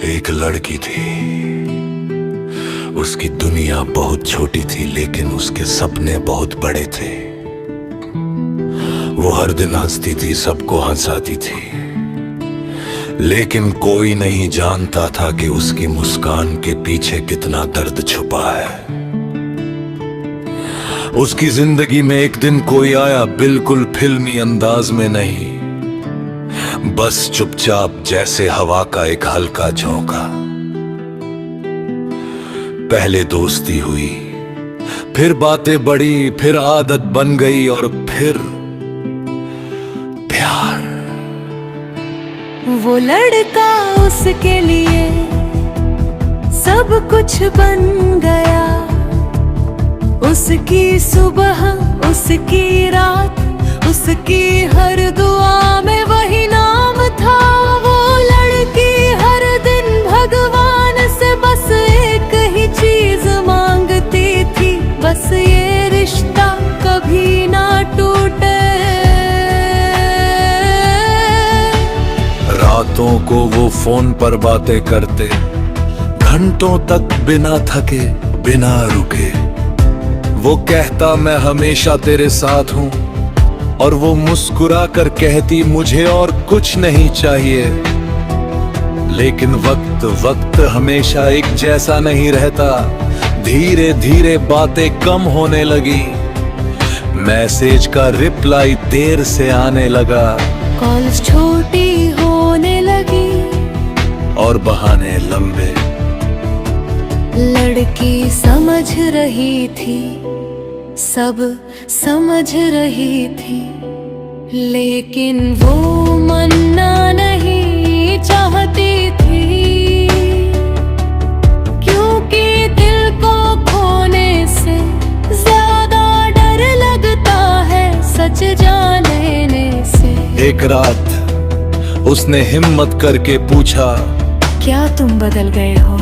एक लड़की थी। उसकी दुनिया बहुत छोटी थी लेकिन उसके सपने बहुत बड़े थे। वो हर दिन हंसती थी, सबको हंसाती थी, लेकिन कोई नहीं जानता था कि उसकी मुस्कान के पीछे कितना दर्द छुपा है। उसकी जिंदगी में एक दिन कोई आया, बिल्कुल फिल्मी अंदाज में नहीं, बस चुपचाप जैसे हवा का एक हल्का झोंका। पहले दोस्ती हुई, फिर बातें बढ़ी, फिर आदत बन गई और फिर प्यार। वो लड़का उसके लिए सब कुछ बन गया। उसकी सुबह, उसकी रात, उसकी हर दुआ में वही नाम था। वो लड़की हर दिन भगवान से बस एक ही चीज मांगती थी, बस ये रिश्ता कभी ना टूटे। रातों को वो फोन पर बातें करते, घंटों तक बिना थके, बिना रुके। वो कहता मैं हमेशा तेरे साथ हूं, और वो मुस्कुरा कर कहती मुझे और कुछ नहीं चाहिए। लेकिन वक्त हमेशा एक जैसा नहीं रहता। धीरे धीरे बातें कम होने लगी, मैसेज का रिप्लाई देर से आने लगा, कॉल्स छोटी होने लगी और बहाने लंबे। लड़की समझ रही थी, सब समझ रही थी, लेकिन वो मानना नहीं चाहती थी, क्योंकि दिल को खोने से ज्यादा डर लगता है सच जान लेने से। एक रात उसने हिम्मत करके पूछा, क्या तुम बदल गए हो?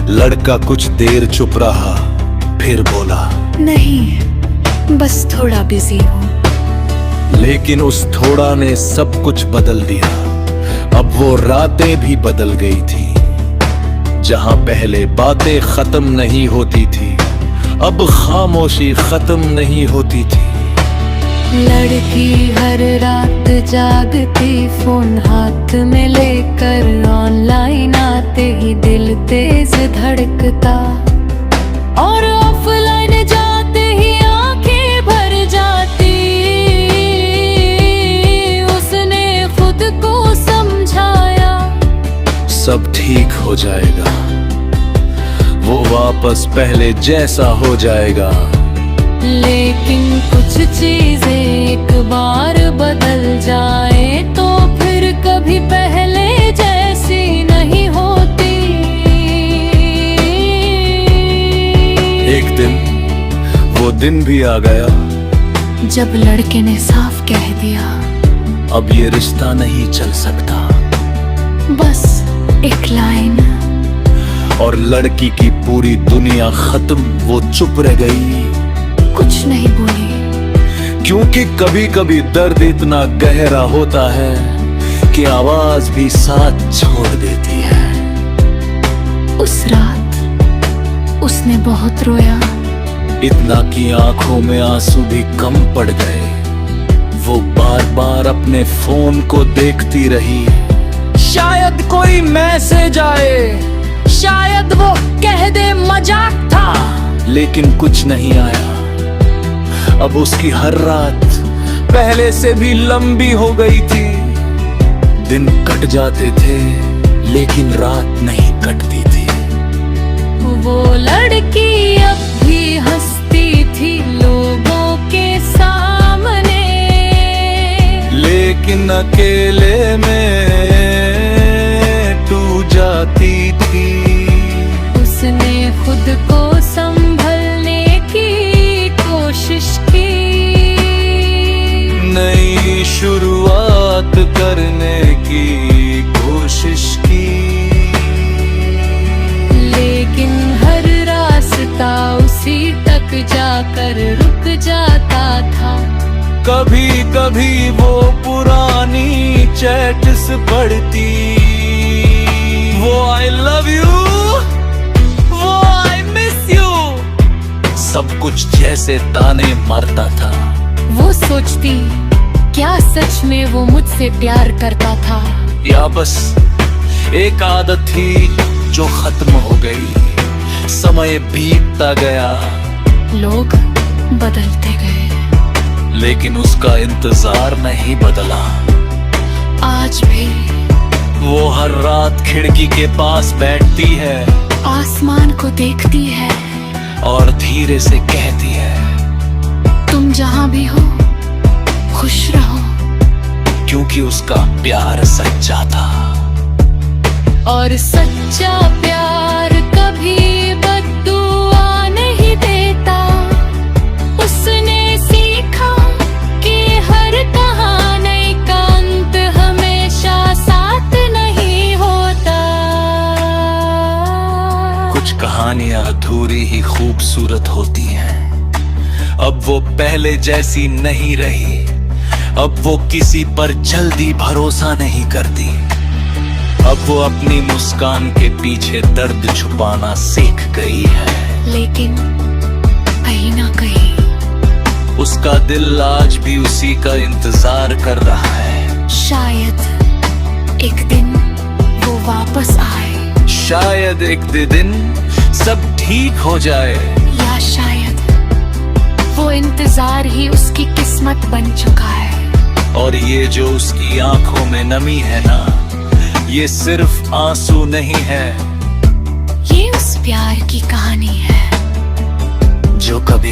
लड़का कुछ देर चुप रहा, फिर बोला, नहीं, बस थोड़ा बिजी हूँ। लेकिन उस थोड़ा ने सब कुछ बदल दिया। अब वो रातें भी बदल गई थी। जहां पहले बातें खत्म नहीं होती थी, अब खामोशी खत्म नहीं होती थी। लड़की हर रात जागती, फोन हाथ में लेकर, ऑनलाइन आते ही दिल तेज धड़कता, और ऑफलाइन जाते ही आंखें भर जाती। उसने खुद को समझाया, सब ठीक हो जाएगा, वो वापस पहले जैसा हो जाएगा। लेकिन कुछ चीजें एक बार बदल जाए तो फिर कभी पहले जैसी नहीं होती। एक दिन वो दिन भी आ गया जब लड़के ने साफ कह दिया, अब ये रिश्ता नहीं चल सकता। बस एक लाइन, और लड़की की पूरी दुनिया खत्म। वो चुप रह गई, कुछ नहीं बोली, क्योंकि कभी कभी दर्द इतना गहरा होता है कि आवाज भी साथ छोड़ देती है। उस रात उसने बहुत रोया, इतना कि आंखों में आंसू भी कम पड़ गए। वो बार बार अपने फोन को देखती रही, शायद कोई मैसेज आए, शायद वो कह दे मजाक था, लेकिन कुछ नहीं आया। अब उसकी हर रात पहले से भी लंबी हो गई थी। दिन कट जाते थे लेकिन रात नहीं कटती थी। वो लड़की अब भी हंसती थी लोगों के सामने, लेकिन अकेले में टूट जाती थी। उसने खुद को संभलने की कोशिश की, नई शुरुआत करने की कोशिश की, लेकिन हर रास्ता उसी तक जाकर रुक जाता था। कभी कभी वो पुरानी चैट्स पढ़ती, वो वो आई लव यू, वो आई मिस यू, सब कुछ जैसे ताने मारता था। वो सोचती क्या सच में वो मुझसे प्यार करता था, या बस एक आदत थी जो खत्म हो गई। समय बीतता गया, लोग बदलते गए, लेकिन उसका इंतजार नहीं बदला। आज भी वो हर रात खिड़की के पास बैठती है आसमान को देखती है और धीरे से कहती है, तुम जहां भी हो खुश रहो। क्योंकि उसका प्यार सच्चा था। और सच्चा प्यार कभी बद्दुआ नहीं देता। उसने सीखा कि हर कहानी का अंत हमेशा साथ नहीं होता। कुछ कहानियां अधूरी ही खूबसूरत होती हैं। अब वो पहले जैसी नहीं रही। अब वो किसी पर जल्दी भरोसा नहीं करती। अब वो अपनी मुस्कान के पीछे दर्द छुपाना सीख गई है। लेकिन कहीं ना कहीं उसका दिल आज भी उसी का इंतजार कर रहा है। शायद एक दिन वो वापस आए, शायद एक दिन सब ठीक हो जाए, या शायद वो इंतजार ही उसकी किस्मत बन चुका है। और ये जो उसकी आंखों में नमी है ना, ये सिर्फ आंसू नहीं है, ये उस प्यार की कहानी है जो कभी